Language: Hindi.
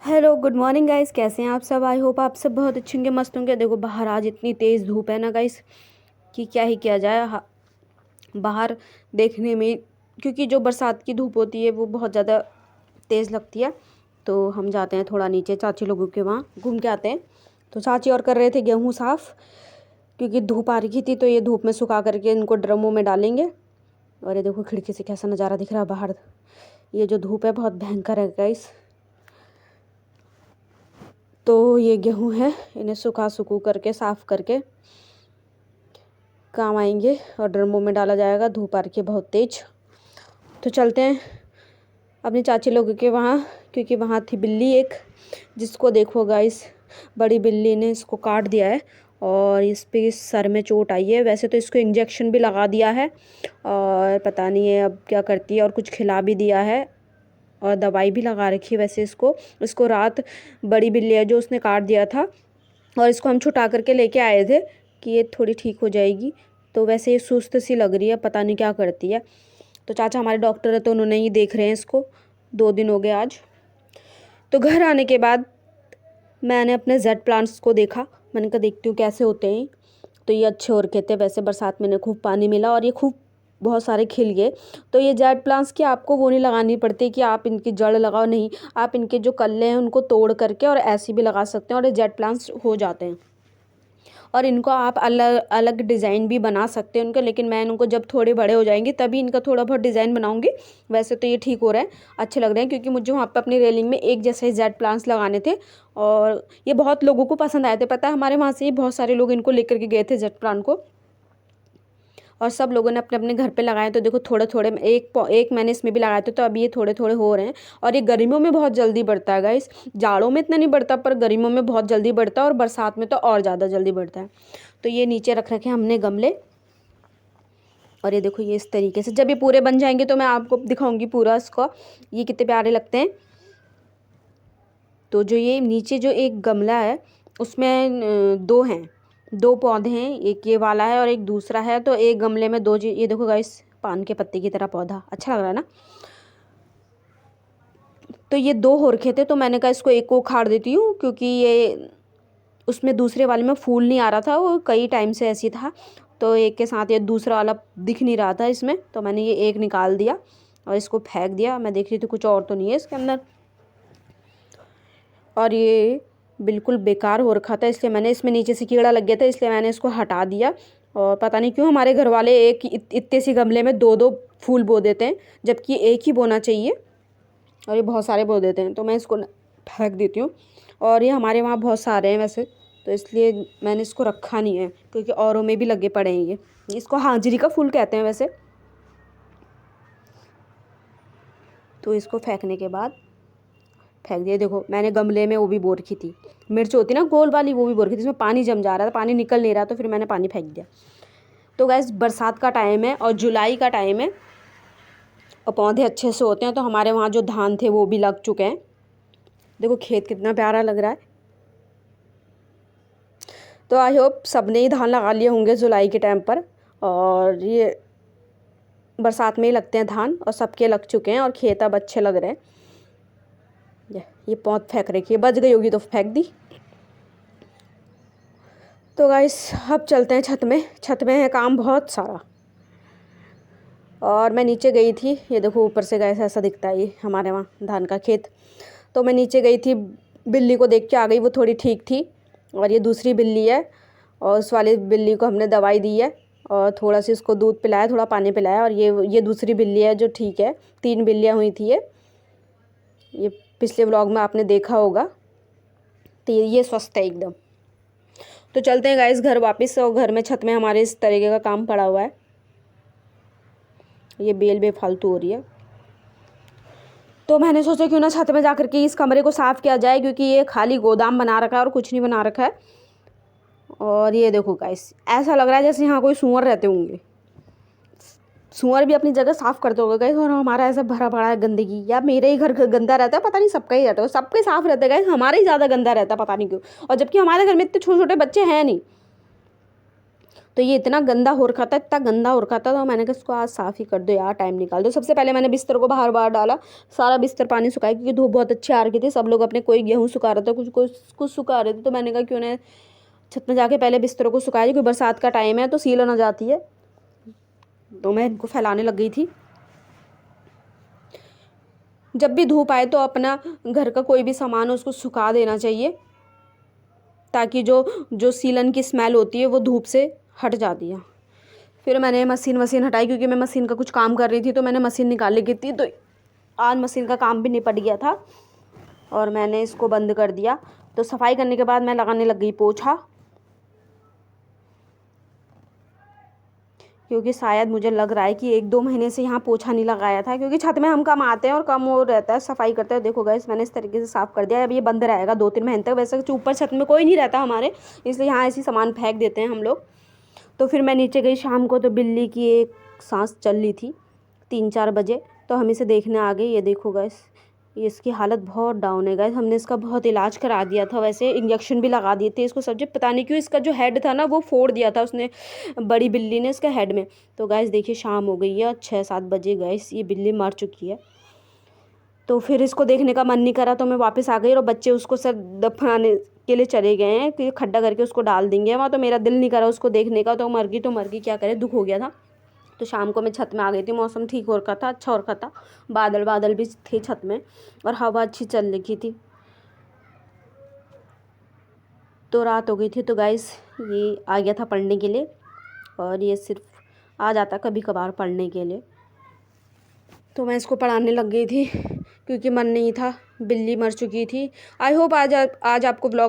हेलो गुड मॉर्निंग गाइस, कैसे हैं आप सब। आई होप आप सब बहुत अच्छे होंगे, मस्त होंगे। देखो बाहर आज इतनी तेज़ धूप है ना गाइस कि क्या ही किया जाए। बाहर देखने में, क्योंकि जो बरसात की धूप होती है वो बहुत ज़्यादा तेज़ लगती है। तो हम जाते हैं थोड़ा नीचे चाची लोगों के वहाँ घूम के आते हैं। तो चाची और कर रहे थे गेहूँ साफ़, क्योंकि धूप आ रही थी। तो ये धूप में सुखा करके इनको ड्रमों में डालेंगे। और ये देखो खिड़की से कैसा नज़ारा दिख रहा है बाहर। ये जो धूप है बहुत भयंकर है गाइस। तो ये गेहूं है, इन्हें सुखू करके साफ़ करके काम आएंगे और ड्रमों में डाला जाएगा। धूप आ रही है बहुत तेज। तो चलते हैं अपनी चाची लोगों के वहाँ, क्योंकि वहाँ थी बिल्ली एक, जिसको देखो गाइस बड़ी बिल्ली ने इसको काट दिया है और इस पे सर में चोट आई है। वैसे तो इसको इंजेक्शन भी लगा दिया है और पता नहीं है अब क्या करती है, और कुछ खिला भी दिया है और दवाई भी लगा रखी है। वैसे इसको रात बड़ी बिल्ली है जो उसने काट दिया था, और इसको हम छुटा करके लेके आए थे कि ये थोड़ी ठीक हो जाएगी। तो वैसे ये सुस्त सी लग रही है, पता नहीं क्या करती है। तो चाचा हमारे डॉक्टर है तो उन्होंने ही देख रहे हैं इसको। 2 दिन हो गए आज। तो घर आने के बाद मैंने अपने जेड प्लांट्स को देखा। मैंने कहा देखती हूँ कैसे होते हैं। तो ये अच्छे हो रखे थे। वैसे बरसात में खूब पानी मिला और ये खूब बहुत सारे खिल गए। तो ये जेड प्लांट्स की आपको वो नहीं लगानी पड़ती कि आप इनकी जड़ लगाओ, नहीं, आप इनके जो कल्ले हैं उनको तोड़ करके और ऐसे भी लगा सकते हैं और ये जेड प्लांट्स हो जाते हैं। और इनको आप अलग अलग डिज़ाइन भी बना सकते हैं उनके, लेकिन मैं इनको जब थोड़े बड़े हो जाएंगे तभी इनका थोड़ा बहुत डिज़ाइन बनाऊंगी। वैसे तो ये ठीक हो रहे हैं, अच्छे लग रहे हैं, क्योंकि मुझे वहाँ पर अपनी रेलिंग में एक जैसे जेड प्लांट्स लगाने थे और ये बहुत लोगों को पसंद आए थे। पता है हमारे वहाँ से ही बहुत सारे लोग इनको लेकर के गए थे जेड प्लांट को, और सब लोगों ने अपने अपने घर पे लगाए। तो देखो थोड़े थोड़े एक मैंने इसमें भी लगाए थे, तो अभी ये थोड़े थोड़े हो रहे हैं। और ये गर्मियों में बहुत जल्दी बढ़ता है गाइस, जाड़ों में इतना नहीं बढ़ता पर गर्मियों में बहुत जल्दी बढ़ता है और बरसात में तो और ज़्यादा जल्दी बढ़ता है। तो ये नीचे रख रखे हमने गमले, और ये देखो ये इस तरीके से जब ये पूरे बन जाएंगे तो मैं आपको दिखाऊंगी पूरा इसको, ये कितने प्यारे लगते हैं। तो जो ये नीचे जो एक गमला है उसमें 2 हैं, 2 पौधे हैं, एक ये वाला है और एक दूसरा है। तो एक गमले में 2 ये देखो गाइस, पान के पत्ते की तरह पौधा, अच्छा लग रहा है ना। तो ये 2 हो रखे थे, तो मैंने कहा इसको एक को उखाड़ देती हूँ, क्योंकि ये उसमें दूसरे वाले में फूल नहीं आ रहा था, वो कई टाइम से ऐसी था। तो एक के साथ ये दूसरा वाला दिख नहीं रहा था इसमें, तो मैंने ये एक निकाल दिया और इसको फेंक दिया। मैं देख रही थी कुछ और तो नहीं है इसके अंदर, और ये बिल्कुल बेकार हो रखा था, इसलिए मैंने इसमें नीचे से कीड़ा लग गया था, इसलिए मैंने इसको हटा दिया। और पता नहीं क्यों हमारे घर वाले एक इतने सी गमले में 2-2 फूल बो देते हैं, जबकि एक ही बोना चाहिए, और ये बहुत सारे बो देते हैं। तो मैं इसको फेंक देती हूँ, और ये हमारे वहाँ बहुत सारे हैं वैसे, तो इसलिए मैंने इसको रखा नहीं है, क्योंकि औरों में भी लगे पड़े हैं ये। इसको हाजिरी का फूल कहते हैं वैसे। तो इसको फेंकने के बाद फेंक दिया। देखो मैंने गमले में वो भी बो रखी थी, मिर्च होती ना गोल वाली, वो भी बो रखी थी। इसमें पानी जम जा रहा था, पानी निकल नहीं रहा, तो फिर मैंने पानी फेंक दिया। तो गैस बरसात का टाइम है और जुलाई का टाइम है और पौधे अच्छे से होते हैं। तो हमारे वहाँ जो धान थे वो भी लग चुके हैं। देखो खेत कितना प्यारा लग रहा है। तो आई होप सबने ही धान लगा लिए होंगे जुलाई के टाइम पर, और ये बरसात में ही लगते हैं धान, और सबके लग चुके हैं और खेत अब अच्छे लग रहे हैं। ये पौध फेंक रखी है, बच गई होगी तो फेंक दी। तो गाइस अब चलते हैं छत में। छत में है काम बहुत सारा, और मैं नीचे गई थी। ये देखो ऊपर से गाइस ऐसा दिखता है ये हमारे वहाँ धान का खेत। तो मैं नीचे गई थी, बिल्ली को देख के आ गई, वो थोड़ी ठीक थी। और ये दूसरी बिल्ली है, और उस वाली बिल्ली को हमने दवाई दी है और थोड़ा सा इसको दूध पिलाया, थोड़ा पानी पिलाया। और ये दूसरी बिल्ली है जो ठीक है। 3 बिल्लियाँ हुई थी ये पिछले व्लॉग में आपने देखा होगा। तो ये स्वस्थ है एकदम। तो चलते हैं गाइस घर वापस, और घर में छत में हमारे इस तरीके का काम पड़ा हुआ है। ये बेल बेफालतू हो रही है, तो मैंने सोचा क्यों ना छत में जाकर के इस कमरे को साफ़ किया जाए, क्योंकि ये खाली गोदाम बना रखा है और कुछ नहीं बना रखा है। और ये देखो गाइस ऐसा लग रहा है जैसे यहाँ कोई सूअर रहते होंगे। सूअर भी अपनी जगह साफ़ करते होंगे गाइस, और हमारा ऐसा भरा पड़ा है गंदगी। या मेरे ही घर गंदा रहता है, पता नहीं सबका ही रहता है, सबके साफ़ रहता है गाइस, हमारा ही ज़्यादा गंदा रहता है, पता नहीं क्यों। और जबकि हमारे घर में इतने छोटे छोटे बच्चे हैं नहीं। तो ये इतना गंदा हो रखा था, इतना गंदा हो रखा था, तो मैंने कहा इसको आज साफ़ ही कर दो यार, टाइम निकाल दो। सबसे पहले मैंने बिस्तर को बाहर डाला, सारा बिस्तर पानी सुखाया, क्योंकि धूप बहुत अच्छी आ रही थी। सब लोग अपने कोई गेहूँ सुखा रहा था, कुछ सुखा रहे थे, तो मैंने कहा क्यों ना छत में जाके पहले बिस्तरों को सुखाया, क्योंकि बरसात का टाइम है तो सील ना जाती है। तो मैं इनको फैलाने लग गई थी। जब भी धूप आए तो अपना घर का कोई भी सामान उसको सुखा देना चाहिए, ताकि जो सीलन की स्मेल होती है वो धूप से हट जाती है। फिर मैंने मशीन हटाई, क्योंकि मैं मशीन का कुछ काम कर रही थी, तो मैंने मशीन निकाल ली थी। तो आज मशीन का काम भी निपट गया था और मैंने इसको बंद कर दिया। तो सफाई करने के बाद मैं लगाने लग गई पोछा, क्योंकि शायद मुझे लग रहा है कि 1-2 महीने से यहाँ पोछा नहीं लगाया था, क्योंकि छत में हम कम आते हैं और कम वो रहता है सफाई करते हैं। देखो गाइस, मैंने इस तरीके से साफ़ कर दिया। अब ये बंद रहेगा 2-3 महीने तक। वैसे ऊपर छत में कोई नहीं रहता हमारे, इसलिए यहाँ ऐसी सामान फेंक देते हैं हम लोग। तो फिर मैं नीचे गई शाम को, तो बिल्ली की एक सांस चल रही थी 3-4 बजे, तो हम इसे देखने आ गए। ये देखो गाइस, ये इसकी हालत बहुत डाउन है गाइस। हमने इसका बहुत इलाज करा दिया था, वैसे इंजेक्शन भी लगा दिए थे इसको सब। पता नहीं क्यों इसका जो हेड था ना वो फोड़ दिया था उसने, बड़ी बिल्ली ने इसका हेड में। तो गाइस देखिए शाम हो गई है, 6-7 बजे गाइस, ये बिल्ली मर चुकी है। तो फिर इसको देखने का मन नहीं करा, तो मैं वापस आ गई, और बच्चे उसको सर दफनाने के लिए चले गए हैं कि खड्डा करके उसको डाल देंगे वहाँ। तो मेरा दिल नहीं करा उसको देखने का, तो मर गई, क्या करे, दुख हो गया था। तो शाम को मैं छत में आ गई थी, मौसम ठीक हो रखा था, अच्छा हो रखा था, बादल भी थे छत में और हवा अच्छी चल रही थी। तो रात हो गई थी। तो गाइस ये आ गया था पढ़ने के लिए, और ये सिर्फ आ जाता कभी कभार पढ़ने के लिए। तो मैं इसको पढ़ाने लग गई थी, क्योंकि मन नहीं था, बिल्ली मर चुकी थी। आई होप आज आपको ब्लॉग